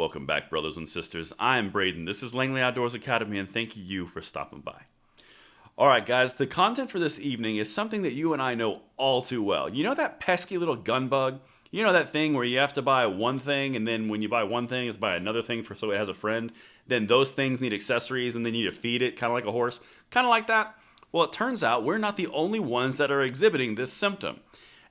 Welcome back, brothers and sisters. I am Braden. This is Langley Outdoors Academy, and thank you for stopping by. All right, guys, the content for this evening is something that you and I know all too well. You know that pesky little gun bug? You know that thing where you have to buy one thing, and then when you buy one thing, it's buy another thing for so it has a friend. Then those things need accessories, and then you need to feed it, kind of like a horse. Kind of like that. Well, it turns out we're not the only ones that are exhibiting this symptom.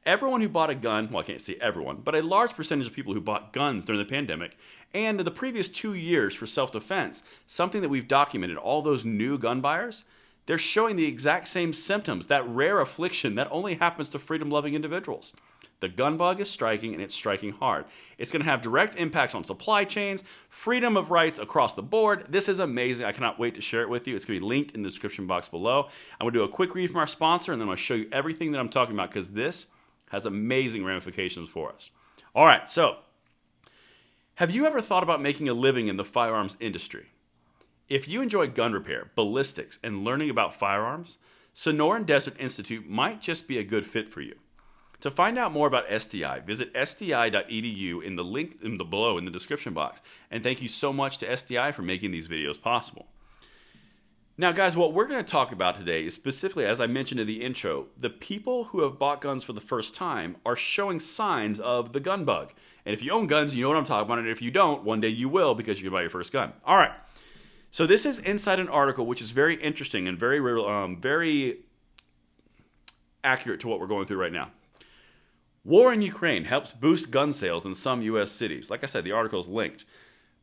Everyone who bought a gun, well, I can't say everyone, but a large percentage of people who bought guns during the pandemic and the previous 2 years for self-defense, something that we've documented, all those new gun buyers, they're showing the exact same symptoms, that rare affliction that only happens to freedom-loving individuals. The gun bug is striking, and it's striking hard. It's going to have direct impacts on supply chains, freedom of rights across the board. This is amazing. I cannot wait to share it with you. It's going to be linked in the description box below. I'm going to do a quick read from our sponsor, and then I'm going to show you everything that I'm talking about, because this has amazing ramifications for us. All right, so have you ever thought about making a living in the firearms industry? If you enjoy gun repair, ballistics, and learning about firearms, Sonoran Desert Institute might just be a good fit for you. To find out more about SDI, visit sdi.edu in the link below in the description box. And thank you so much to SDI for making these videos possible. Now, guys, what we're going to talk about today is specifically, as I mentioned in the intro, the people who have bought guns for the first time are showing signs of the gun bug. And if you own guns, you know what I'm talking about. And if you don't, one day you will, because you can buy your first gun. All right. So this is inside an article which is very interesting and very accurate to what we're going through right now. War in Ukraine helps boost gun sales in some U.S. cities. Like I said, the article is linked.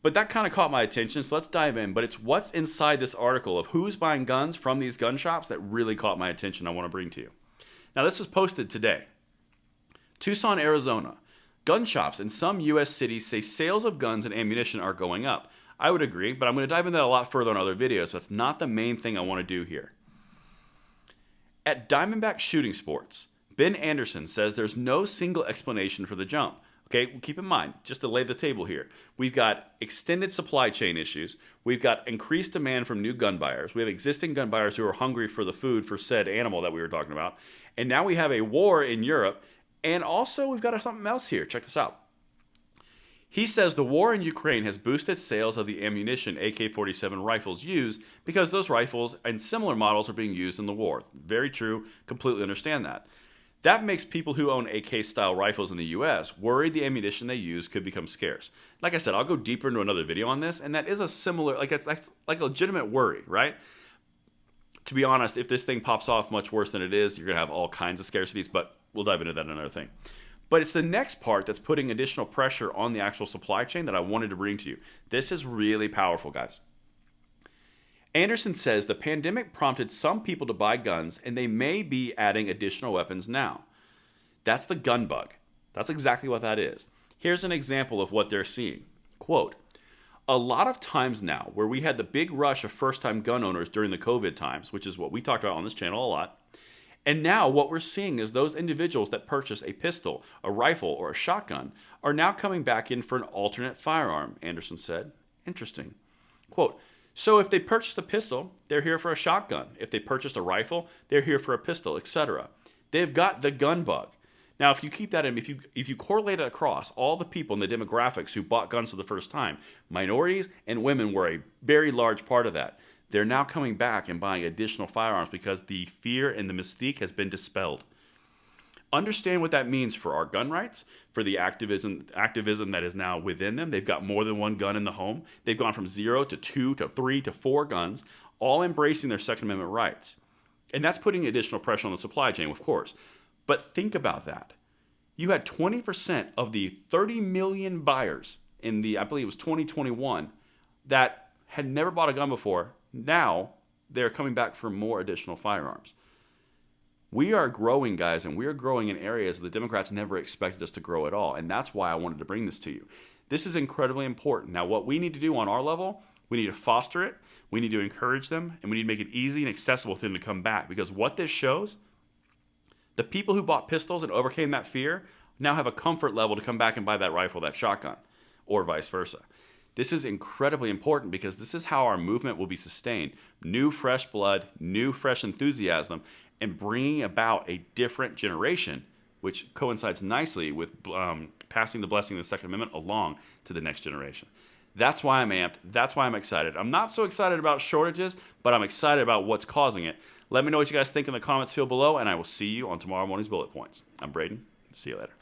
But that kind of caught my attention, so let's dive in. But it's what's inside this article of who's buying guns from these gun shops that really caught my attention I want to bring to you. Now, this was posted today. Tucson, Arizona. Gun shops in some U.S. cities say sales of guns and ammunition are going up. I would agree, but I'm going to dive into that a lot further in other videos. That's not the main thing I want to do here. At Diamondback Shooting Sports, Ben Anderson says there's no single explanation for the jump. Okay, keep in mind, just to lay the table here, we've got extended supply chain issues. We've got increased demand from new gun buyers. We have existing gun buyers who are hungry for the food for said animal that we were talking about. And now we have a war in Europe. And also, we've got something else here. Check this out. He says the war in Ukraine has boosted sales of the ammunition AK-47 rifles used because those rifles and similar models are being used in the war. Very true. Completely understand that. That makes people who own AK-style rifles in the U.S. worried the ammunition they use could become scarce. Like I said, I'll go deeper into another video on this, and that is a similar, that's like a legitimate worry, right? To be honest, if this thing pops off much worse than it is, you're going to have all kinds of scarcities, but we'll dive into that in another thing. But it's the next part that's putting additional pressure on the actual supply chain that I wanted to bring to you. This is really powerful, guys. Anderson says the pandemic prompted some people to buy guns, and they may be adding additional weapons now. That's the gun bug. That's exactly what that is. Here's an example of what they're seeing. Quote, a lot of times now where we had the big rush of first-time gun owners during the COVID times, which is what we talked about on this channel a lot, and now what we're seeing is those individuals that purchase a pistol, a rifle, or a shotgun are now coming back in for an alternate firearm, Anderson said. Interesting. Quote, so if they purchased a pistol, they're here for a shotgun. If they purchased a rifle, they're here for a pistol, etc. They've got the gun bug. Now, if you keep that in, if you correlate it across all the people in the demographics who bought guns for the first time, minorities and women were a very large part of that. They're now coming back and buying additional firearms because the fear and the mystique has been dispelled. Understand what that means for our gun rights, for the activism that is now within them. They've got more than one gun in the home. They've gone from 0 to 2 to 3 to 4 guns, all embracing their Second Amendment rights. And that's putting additional pressure on the supply chain, of course. But think about that. You had 20% of the 30 million buyers in I believe it was 2021, that had never bought a gun before. Now they're coming back for more additional firearms. We are growing, guys, and we are growing in areas that the Democrats never expected us to grow at all. And that's why I wanted to bring this to you. This is incredibly important. Now, what we need to do on our level, we need to foster it, we need to encourage them, and we need to make it easy and accessible for them to come back. Because what this shows, the people who bought pistols and overcame that fear now have a comfort level to come back and buy that rifle, that shotgun, or vice versa. This is incredibly important because this is how our movement will be sustained. New, fresh blood, new, fresh enthusiasm, and bringing about a different generation, which coincides nicely with passing the blessing of the Second Amendment along to the next generation. That's why I'm amped. That's why I'm excited. I'm not so excited about shortages, but I'm excited about what's causing it. Let me know what you guys think in the comments field below, and I will see you on tomorrow morning's Bullet Points. I'm Braden. See you later.